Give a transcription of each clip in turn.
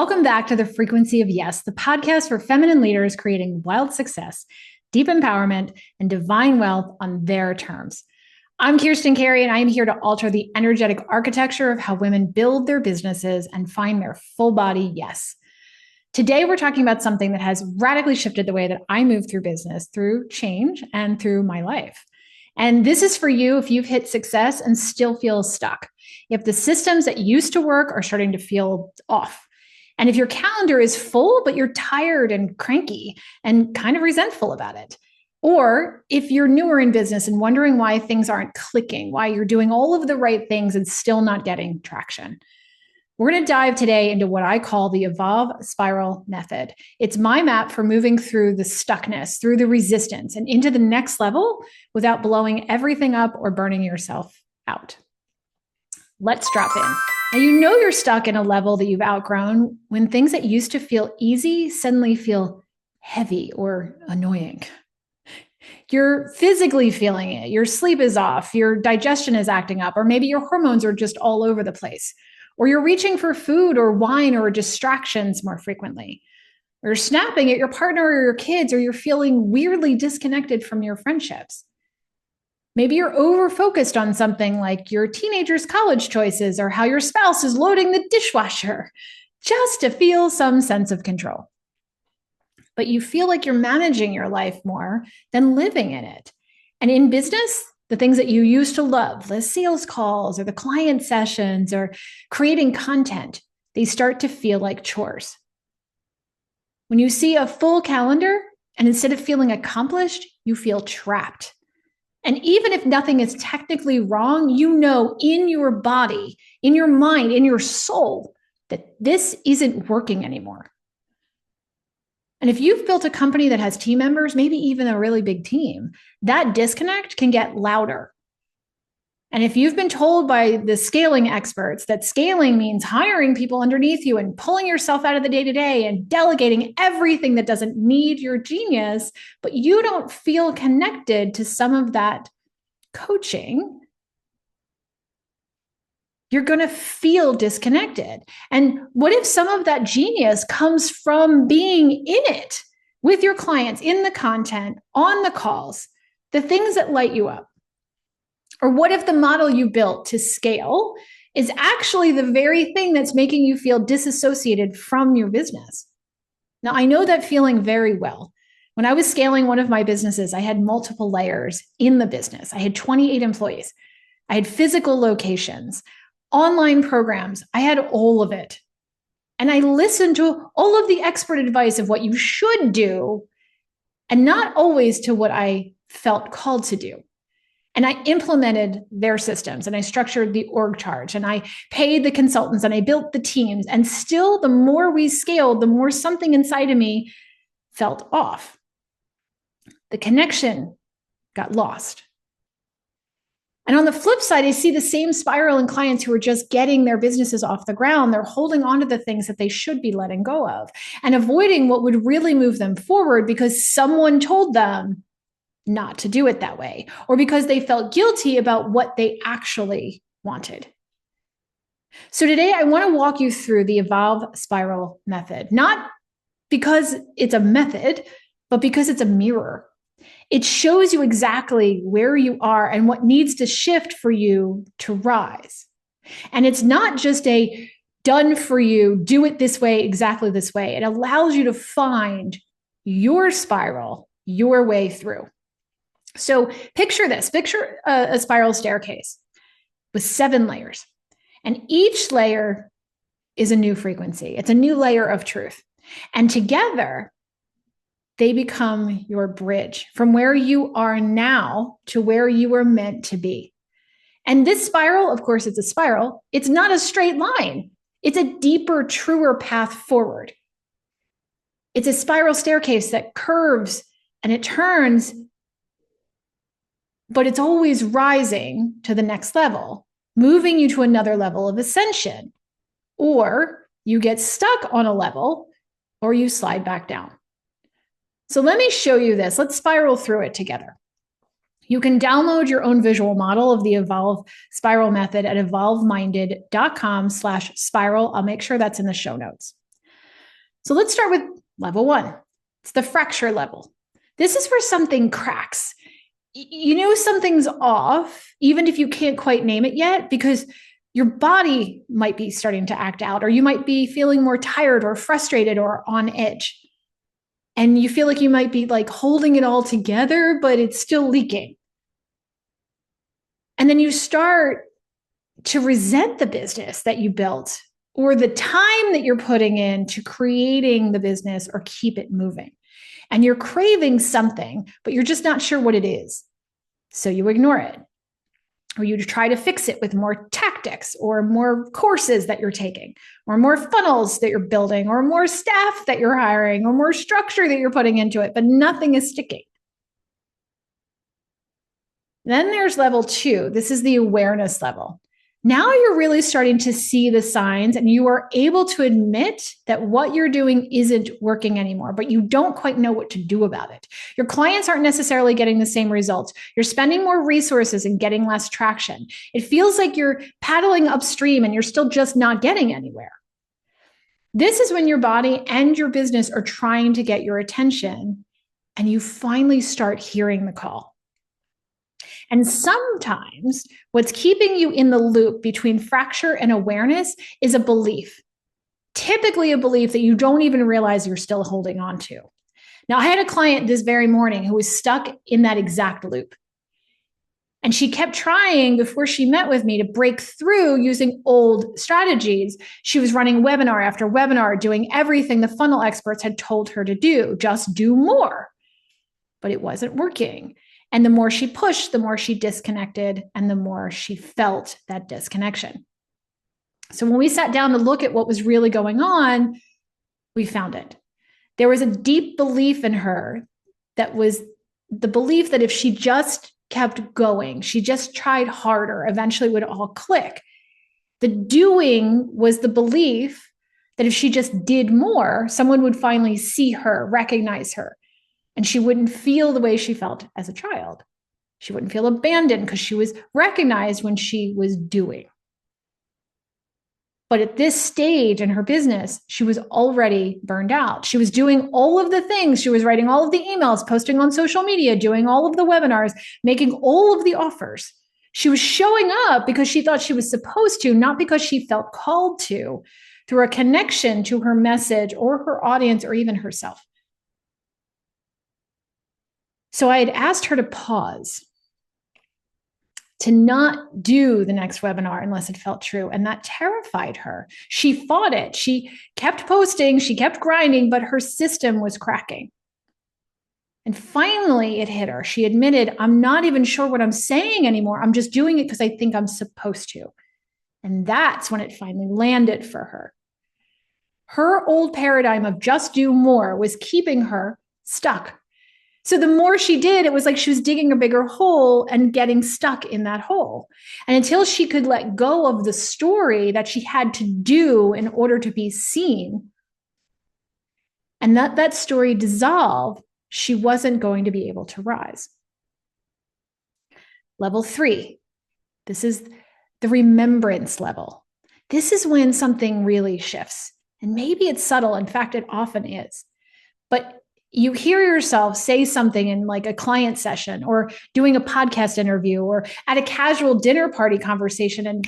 Welcome back to the Frequency of Yes, the podcast for feminine leaders creating wild success, deep empowerment, and divine wealth on their terms. I'm Kirstin Carey, and I'm here to alter the energetic architecture of how women build their businesses and find their full body yes. Today, we're talking about something that has radically shifted the way that I move through business, through change, and through my life. And this is for you if you've hit success and still feel stuck. If the systems that used to work are starting to feel off. And if your calendar is full, but you're tired and cranky and kind of resentful about it. Or if you're newer in business and wondering why things aren't clicking, why you're doing all of the right things and still not getting traction. We're going to dive today into what I call the Evolve Spiral Method. It's my map for moving through the stuckness, through the resistance, and into the next level without blowing everything up or burning yourself out. Let's drop in. Now, you know you're stuck in a level that you've outgrown when things that used to feel easy suddenly feel heavy or annoying. You're physically feeling it. Your sleep is off. Your digestion is acting up, or maybe your hormones are just all over the place. Or you're reaching for food or wine or distractions more frequently. Or you're snapping at your partner or your kids, or you're feeling weirdly disconnected from your friendships. Maybe you're over-focused on something like your teenager's college choices or how your spouse is loading the dishwasher just to feel some sense of control. But you feel like you're managing your life more than living in it. And in business, the things that you used to love, the sales calls or the client sessions or creating content, they start to feel like chores. When you see a full calendar and instead of feeling accomplished, you feel trapped. And even if nothing is technically wrong, you know in your body, in your mind, in your soul, that this isn't working anymore. And if you've built a company that has team members, maybe even a really big team, that disconnect can get louder. And if you've been told by the scaling experts that scaling means hiring people underneath you and pulling yourself out of the day-to-day and delegating everything that doesn't need your genius, but you don't feel connected to some of that coaching, you're going to feel disconnected. And what if some of that genius comes from being in it with your clients, in the content, on the calls, the things that light you up? Or what if the model you built to scale is actually the very thing that's making you feel disassociated from your business? Now, I know that feeling very well. When I was scaling one of my businesses, I had multiple layers in the business. I had 28 employees. I had physical locations, online programs. I had all of it. And I listened to all of the expert advice of what you should do and not always to what I felt called to do. And I implemented their systems and I structured the org chart and I paid the consultants and I built the teams. And still, the more we scaled, the more something inside of me felt off. The connection got lost. And on the flip side, I see the same spiral in clients who are just getting their businesses off the ground. They're holding on to the things that they should be letting go of and avoiding what would really move them forward because someone told them not to do it that way, or because they felt guilty about what they actually wanted. So today I want to walk you through the Evolve Spiral Method, not because it's a method, but because it's a mirror. It shows you exactly where you are and what needs to shift for you to rise. And it's not just a done for you, do it this way, exactly this way. It allows you to find your spiral, your way through. So picture this, picture a spiral staircase with 7 layers. And each layer is a new frequency. It's a new layer of truth. And together, they become your bridge from where you are now to where you were meant to be. And this spiral, of course, it's a spiral. It's not a straight line. It's a deeper, truer path forward. It's a spiral staircase that curves and it turns, but it's always rising to the next level, moving you to another level of ascension. Or you get stuck on a level or you slide back down. So let me show you this. Let's spiral through it together. You can download your own visual model of the Evolve Spiral Method at evolveminded.com/spiral. I'll make sure that's in the show notes. So let's start with level 1. It's the fracture level. This is where something cracks. You know something's off, even if you can't quite name it yet, because your body might be starting to act out, or you might be feeling more tired or frustrated or on edge. And you feel like you might be like holding it all together, but it's still leaking. And then you start to resent the business that you built or the time that you're putting into creating the business or keep it moving. And you're craving something, but you're just not sure what it is. So you ignore it. Or you try to fix it with more tactics or more courses that you're taking, or more funnels that you're building, or more staff that you're hiring, or more structure that you're putting into it, but nothing is sticking. Then there's level 2. This is the awareness level. Now you're really starting to see the signs and you are able to admit that what you're doing isn't working anymore, but you don't quite know what to do about it. Your clients aren't necessarily getting the same results. You're spending more resources and getting less traction. It feels like you're paddling upstream and you're still just not getting anywhere. This is when your body and your business are trying to get your attention and you finally start hearing the call. And sometimes what's keeping you in the loop between fracture and awareness is a belief, typically a belief that you don't even realize you're still holding on to. Now, I had a client this very morning who was stuck in that exact loop. And she kept trying before she met with me to break through using old strategies. She was running webinar after webinar, doing everything the funnel experts had told her to do, just do more. But it wasn't working. And the more she pushed, the more she disconnected and the more she felt that disconnection. So when we sat down to look at what was really going on, we found it. There was a deep belief in her that was the belief that if she just kept going, she just tried harder, eventually it would all click. The doing was the belief that if she just did more, someone would finally see her, recognize her. And she wouldn't feel the way she felt as a child. She wouldn't feel abandoned because she was recognized when she was doing. But at this stage in her business, she was already burned out. She was doing all of the things. She was writing all of the emails, posting on social media, doing all of the webinars, making all of the offers. She was showing up because she thought she was supposed to, not because she felt called to, through a connection to her message or her audience or even herself. So I had asked her to pause, to not do the next webinar unless it felt true. And that terrified her. She fought it. She kept posting, she kept grinding, but her system was cracking. And finally it hit her. She admitted, I'm not even sure what I'm saying anymore. I'm just doing it because I think I'm supposed to. And that's when it finally landed for her. Her old paradigm of just do more was keeping her stuck. So the more she did, it was like she was digging a bigger hole and getting stuck in that hole. And until she could let go of the story that she had to do in order to be seen, and that story dissolved, she wasn't going to be able to rise. Level 3, this is the remembrance level. This is when something really shifts. And maybe it's subtle. In fact, it often is. But you hear yourself say something in like a client session or doing a podcast interview or at a casual dinner party conversation. And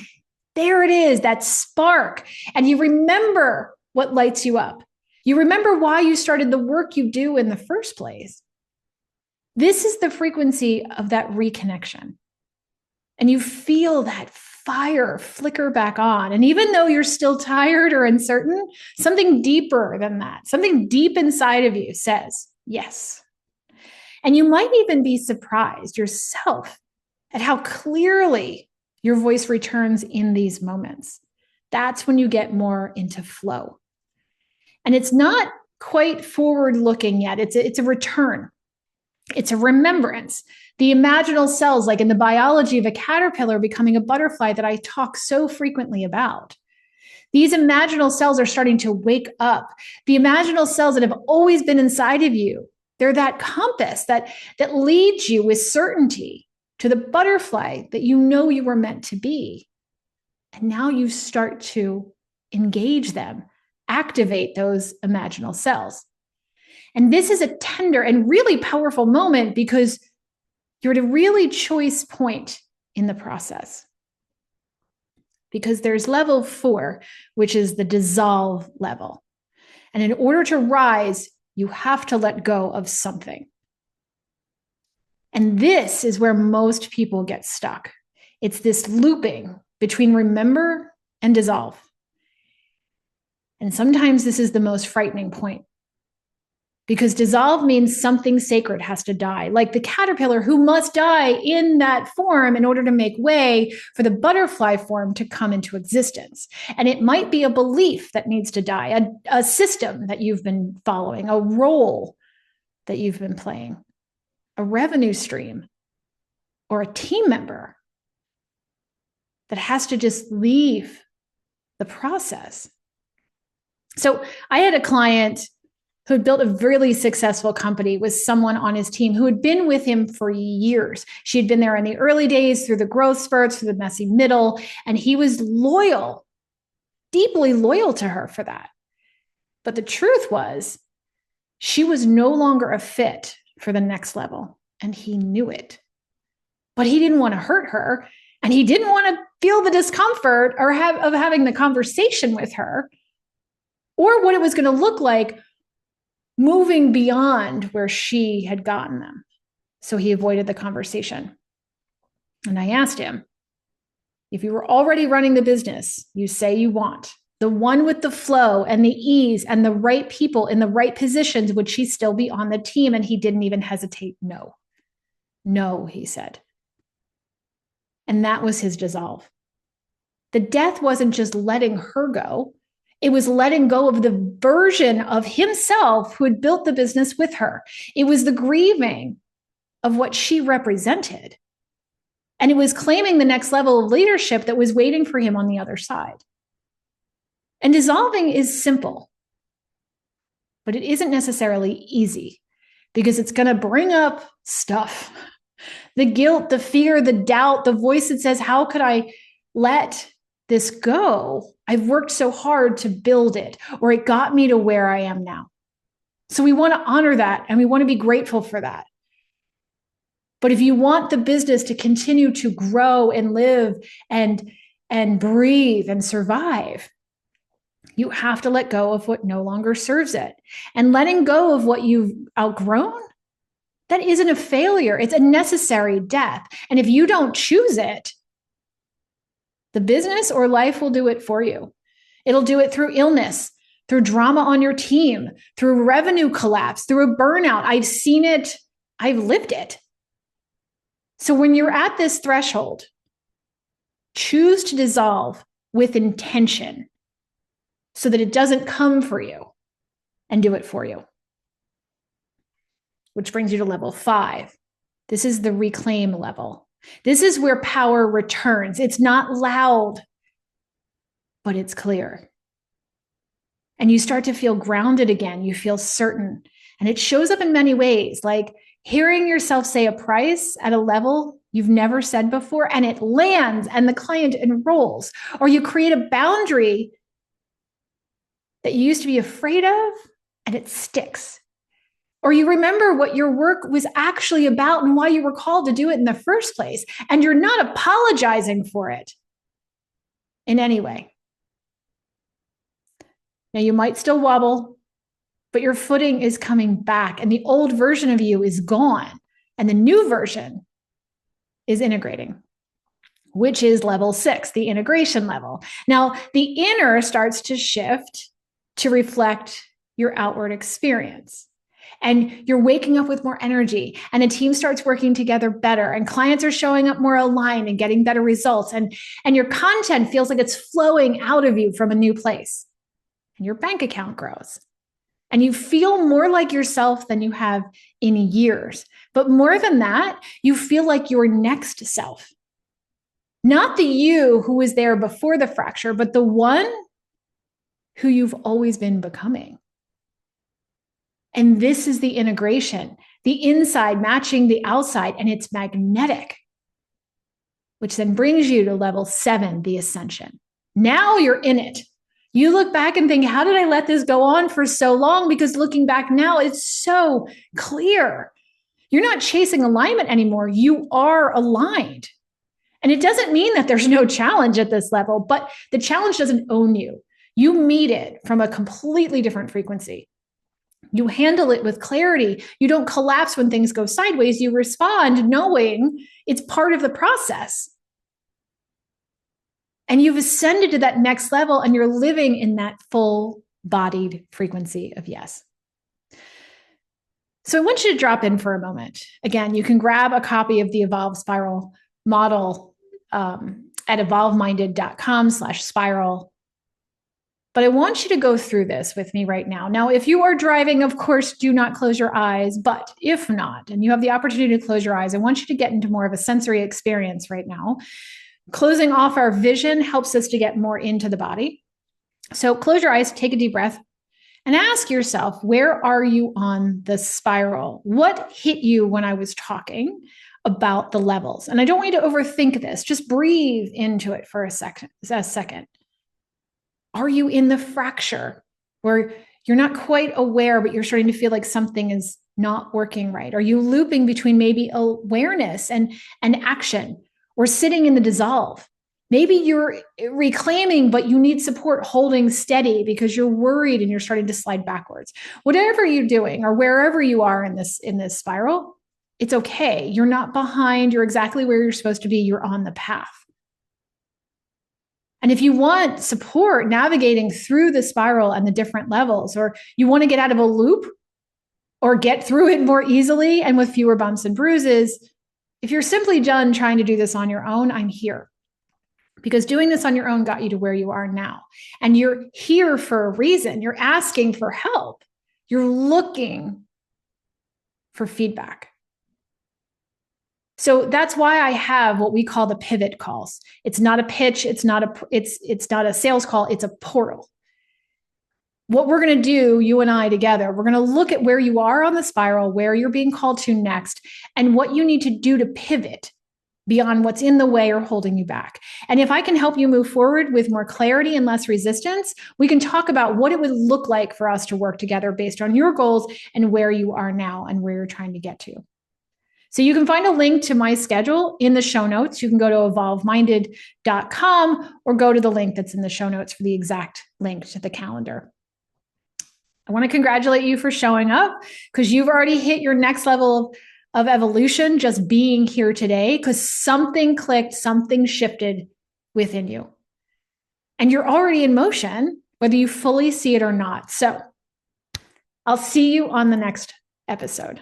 there it is, that spark. And you remember what lights you up. You remember why you started the work you do in the first place. This is the frequency of that reconnection. And you feel that fire flicker back on. And even though you're still tired or uncertain, something deeper than that, something deep inside of you says yes. And you might even be surprised yourself at how clearly your voice returns in these moments. That's when you get more into flow. And it's not quite forward looking yet. It's a return. It's a remembrance. The imaginal cells, like in the biology of a caterpillar becoming a butterfly that I talk so frequently about. These imaginal cells are starting to wake up. The imaginal cells that have always been inside of you, they're that compass that leads you with certainty to the butterfly that you know you were meant to be. And now you start to engage them activate those imaginal cells. And this is a tender and really powerful moment because you're at a really choice point in the process. Because there's level 4, which is the dissolve level. And in order to rise, you have to let go of something. And this is where most people get stuck. It's this looping between remember and dissolve. And sometimes this is the most frightening point. Because dissolve means something sacred has to die, like the caterpillar who must die in that form in order to make way for the butterfly form to come into existence. And it might be a belief that needs to die, a system that you've been following, a role that you've been playing, a revenue stream, or a team member that has to just leave the process. So I had a client who had built a really successful company with someone on his team who had been with him for years. She had been there in the early days, through the growth spurts, through the messy middle, and he was loyal, deeply loyal to her for that. But the truth was, she was no longer a fit for the next level, and he knew it. But he didn't want to hurt her, and he didn't want to feel the discomfort of having the conversation with her, or what it was going to look like moving beyond where she had gotten them. So he avoided the conversation. And I asked him, if you were already running the business you say you want, the one with the flow and the ease and the right people in the right positions, would she still be on the team? And he didn't even hesitate. No. No, he said. And that was his dissolve. The death wasn't just letting her go. It was letting go of the version of himself who had built the business with her. It was the grieving of what she represented. And it was claiming the next level of leadership that was waiting for him on the other side. And dissolving is simple, but it isn't necessarily easy because it's going to bring up stuff. The guilt, the fear, the doubt, the voice that says, how could I let this go? I've worked so hard to build it, or it got me to where I am now. So we want to honor that and we want to be grateful for that. But if you want the business to continue to grow and live and breathe and survive, you have to let go of what no longer serves it. And letting go of what you've outgrown, that isn't a failure. It's a necessary death. And if you don't choose it, the business or life will do it for you. It'll do it through illness, through drama on your team, through revenue collapse, through a burnout. I've seen it. I've lived it. So when you're at this threshold, choose to dissolve with intention so that it doesn't come for you, and do it for you. Which brings you to level 5. This is the reclaim level. This is where power returns. It's not loud, but it's clear. And you start to feel grounded again. You feel certain. And it shows up in many ways, like hearing yourself say a price at a level you've never said before, and it lands and the client enrolls. Or you create a boundary that you used to be afraid of, and it sticks. Or you remember what your work was actually about and why you were called to do it in the first place, and you're not apologizing for it in any way. Now, you might still wobble, but your footing is coming back, and the old version of you is gone, and the new version is integrating, which is level 6, the integration level. Now, the inner starts to shift to reflect your outward experience. And you're waking up with more energy, and a team starts working together better, and clients are showing up more aligned and getting better results. And your content feels like it's flowing out of you from a new place. And your bank account grows. And you feel more like yourself than you have in years. But more than that, you feel like your next self. Not the you who was there before the fracture, but the one who you've always been becoming. And this is the integration, the inside matching the outside, and it's magnetic, which then brings you to level 7, the ascension. Now you're in it. You look back and think, how did I let this go on for so long? Because looking back now, it's so clear. You're not chasing alignment anymore. You are aligned. And it doesn't mean that there's no challenge at this level, but the challenge doesn't own you. You meet it from a completely different frequency. You handle it with clarity. You don't collapse when things go sideways. You respond knowing it's part of the process. And you've ascended to that next level and you're living in that full-bodied frequency of yes. So I want you to drop in for a moment. Again, you can grab a copy of the Evolve Spiral model at evolveminded.com/spiral. But I want you to go through this with me right now. Now, if you are driving, of course, do not close your eyes. But if not, and you have the opportunity to close your eyes, I want you to get into more of a sensory experience right now. Closing off our vision helps us to get more into the body. So close your eyes, take a deep breath, and ask yourself, where are you on the spiral? What hit you when I was talking about the levels? And I don't want you to overthink this. Just breathe into it for a second. Are you in the fracture where you're not quite aware, but you're starting to feel like something is not working right? Are you looping between maybe awareness and action, or sitting in the dissolve? Maybe you're reclaiming, but you need support holding steady because you're worried and you're starting to slide backwards. Whatever you're doing or wherever you are in this spiral, it's okay. You're not behind. You're exactly where you're supposed to be. You're on the path. And if you want support navigating through the spiral and the different levels, or you want to get out of a loop or get through it more easily and with fewer bumps and bruises, if you're simply done trying to do this on your own, I'm here. Because doing this on your own got you to where you are now. And you're here for a reason. You're asking for help. You're looking for feedback. So that's why I have what we call the pivot calls. It's not a pitch. It's not a sales call. It's a portal. What we're going to do, you and I together, we're going to look at where you are on the spiral, where you're being called to next, and what you need to do to pivot beyond what's in the way or holding you back. And if I can help you move forward with more clarity and less resistance, we can talk about what it would look like for us to work together based on your goals and where you are now and where you're trying to get to. So you can find a link to my schedule in the show notes. You can go to evolveminded.com or go to the link that's in the show notes for the exact link to the calendar. I want to congratulate you for showing up because you've already hit your next level of evolution just being here today, because something clicked, something shifted within you. And you're already in motion, whether you fully see it or not. So I'll see you on the next episode.